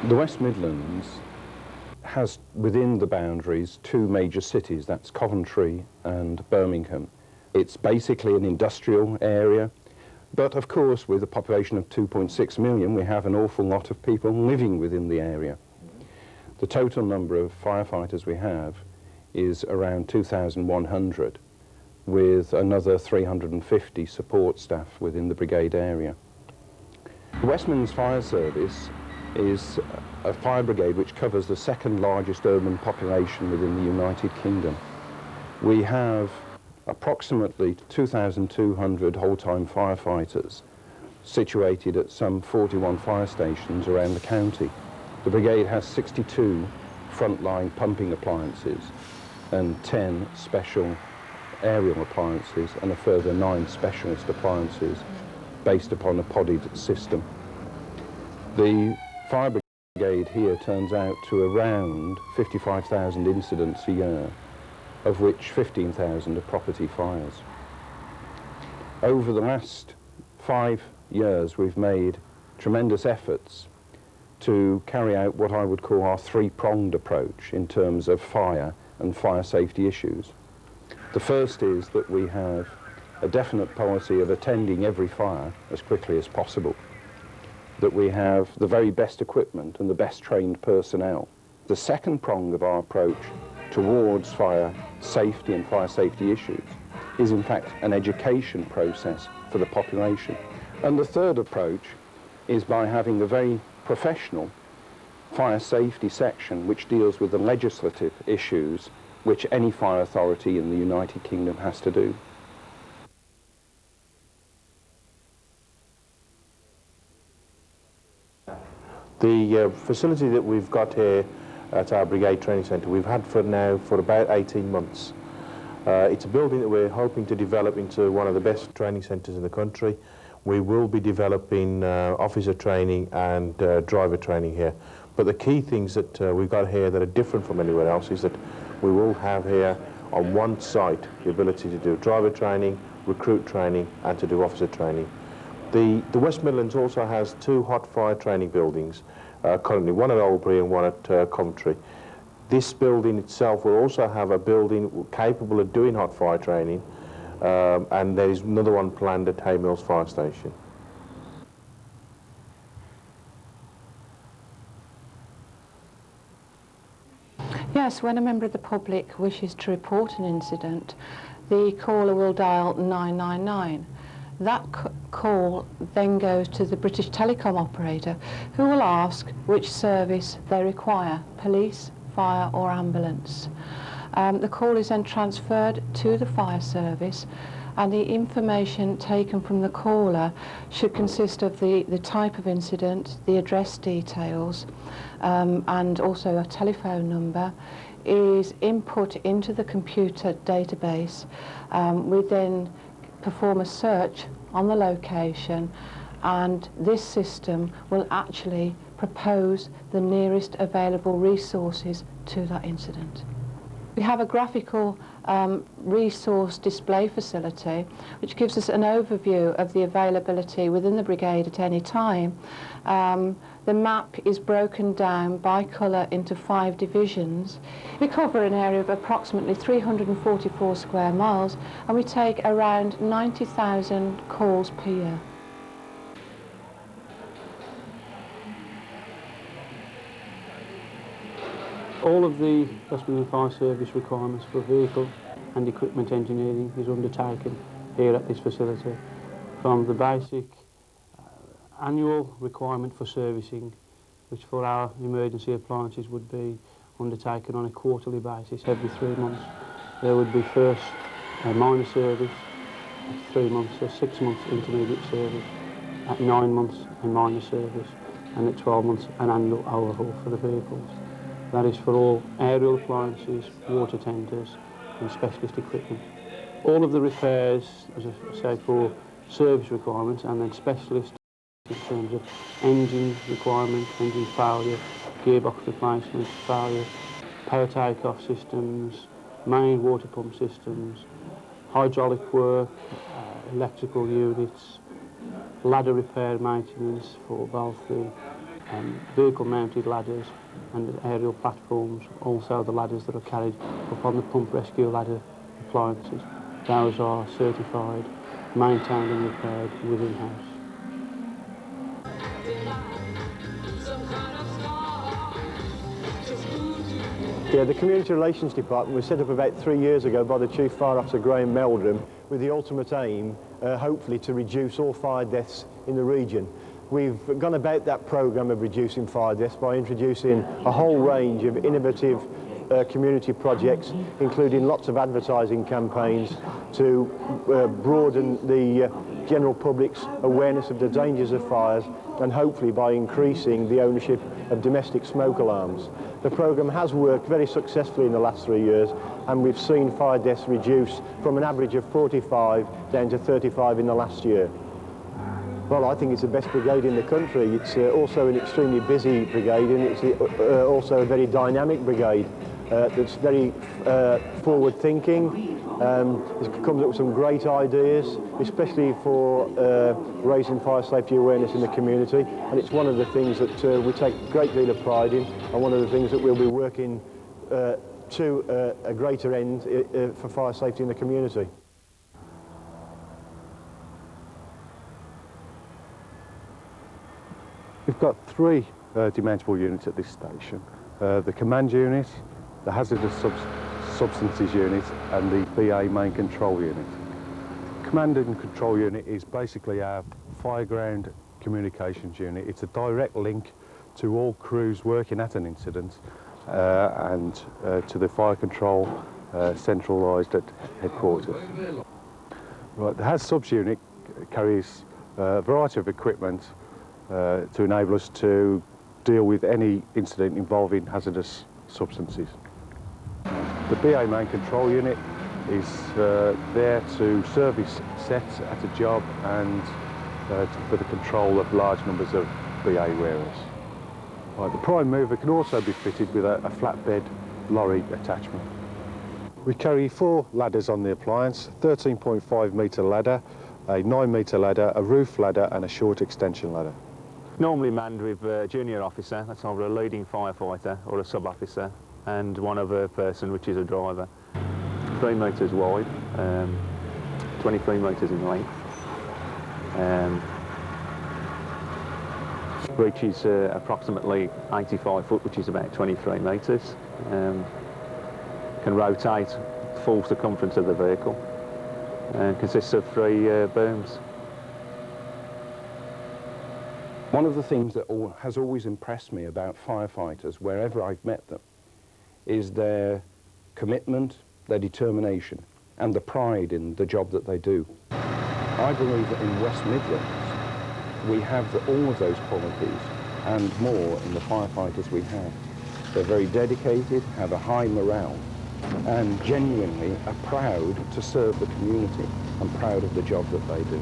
The West Midlands has within the boundaries two major cities, that's Coventry and Birmingham. It's basically an industrial area, but of course with a population of 2.6 million we have an awful lot of people living within the area. The total number of firefighters we have is around 2,100, with another 350 support staff within the Brigade area. The West Midlands Fire Service is a fire brigade which covers the second largest urban population within the United Kingdom. We have approximately 2,200 whole-time firefighters situated at some 41 fire stations around the county. The brigade has 62 frontline pumping appliances and 10 special aerial appliances and a further 9 specialist appliances based upon a podded system. The fire brigade here turns out to around 55,000 incidents a year, of which 15,000 are property fires. Over the last 5 years we've made tremendous efforts to carry out what I would call our three-pronged approach in terms of fire and fire safety issues. The first is that we have a definite policy of attending every fire as quickly as possible, that we have the very best equipment and the best trained personnel. The second prong of our approach towards fire safety and fire safety issues is in fact an education process for the population. And the third approach is by having a very professional fire safety section which deals with the legislative issues which any fire authority in the United Kingdom has to do. The facility that we've got here at our Brigade Training Centre we've had for about 18 months. It's a building that we're hoping to develop into one of the best training centres in the country. We will be developing officer training and driver training here. But the key things that we've got here that are different from anywhere else is that we will have here on one site the ability to do driver training, recruit training and to do officer training. The West Midlands also has 2 hot fire training buildings, currently one at Oldbury and one at Coventry. This building itself will also have a building capable of doing hot fire training, and there is another one planned at Haymills Fire Station. Yes, when a member of the public wishes to report an incident, the caller will dial 999. That call then goes to the British Telecom operator, who will ask which service they require, police, fire or ambulance. The call is then transferred to the fire service, and the information taken from the caller should consist of the type of incident, the address details, and also a telephone number is input into the computer database. We then perform a search on the location, and this system will actually propose the nearest available resources to that incident. We have a graphical resource display facility which gives us an overview of the availability within the brigade at any time. The map is broken down by colour into 5 divisions. We cover an area of approximately 344 square miles and we take around 90,000 calls per year. All of the West Midlands Fire Service requirements for vehicle and equipment engineering is undertaken here at this facility, from the basic annual requirement for servicing, which for our emergency appliances would be undertaken on a quarterly basis every 3 months. There would be first a minor service at 3 months, a 6 months intermediate service, at 9 months a minor service, and at 12 months an annual overhaul for the vehicles. That is for all aerial appliances, water tenders and specialist equipment. All of the repairs, as I say, for service requirements and then specialist in terms of engine requirement, engine failure, gearbox replacement, failure, power take-off systems, main water pump systems, hydraulic work, electrical units, ladder repair maintenance for both the vehicle-mounted ladders and aerial platforms, also the ladders that are carried up on the pump rescue ladder appliances. Those are certified, maintained and repaired within house. Yeah, the Community Relations Department was set up about 3 years ago by the Chief Fire Officer Graham Meldrum with the ultimate aim, hopefully, to reduce all fire deaths in the region. We've gone about that programme of reducing fire deaths by introducing a whole range of innovative community projects, including lots of advertising campaigns to broaden the general public's awareness of the dangers of fires, and hopefully by increasing the ownership of domestic smoke alarms. The programme has worked very successfully in the last 3 years, and we've seen fire deaths reduce from an average of 45 down to 35 in the last year. Well, I think it's the best brigade in the country. It's also an extremely busy brigade, and it's also a very dynamic brigade that's very forward-thinking. It comes up with some great ideas, especially for raising fire safety awareness in the community, and it's one of the things that we take a great deal of pride in, and one of the things that we'll be working to a greater end for fire safety in the community. We've got 3 demountable units at this station. The command unit, the hazardous substances unit and the BA main control unit. Command and control unit is basically our fireground communications unit. It's a direct link to all crews working at an incident and to the fire control centralised at headquarters. Right, the HAZ subs unit carries a variety of equipment to enable us to deal with any incident involving hazardous substances. The BA main control unit is there to service sets at a job and for the control of large numbers of BA wearers. Right, the prime mover can also be fitted with a flatbed lorry attachment. We carry 4 ladders on the appliance, 13.5 metre ladder, a 9 metre ladder, a roof ladder and a short extension ladder. Normally manned with a junior officer, that's either a leading firefighter or a sub-officer, and one other person, which is a driver. 3 metres wide, 23 metres in length. Reaches approximately 85 foot, which is about 23 metres. Can rotate full circumference of the vehicle and consists of 3 booms. One of the things that has always impressed me about firefighters, wherever I've met them, is their commitment, their determination, and the pride in the job that they do. I believe that in West Midlands, we have all of those qualities and more in the firefighters we have. They're very dedicated, have a high morale, and genuinely are proud to serve the community and proud of the job that they do.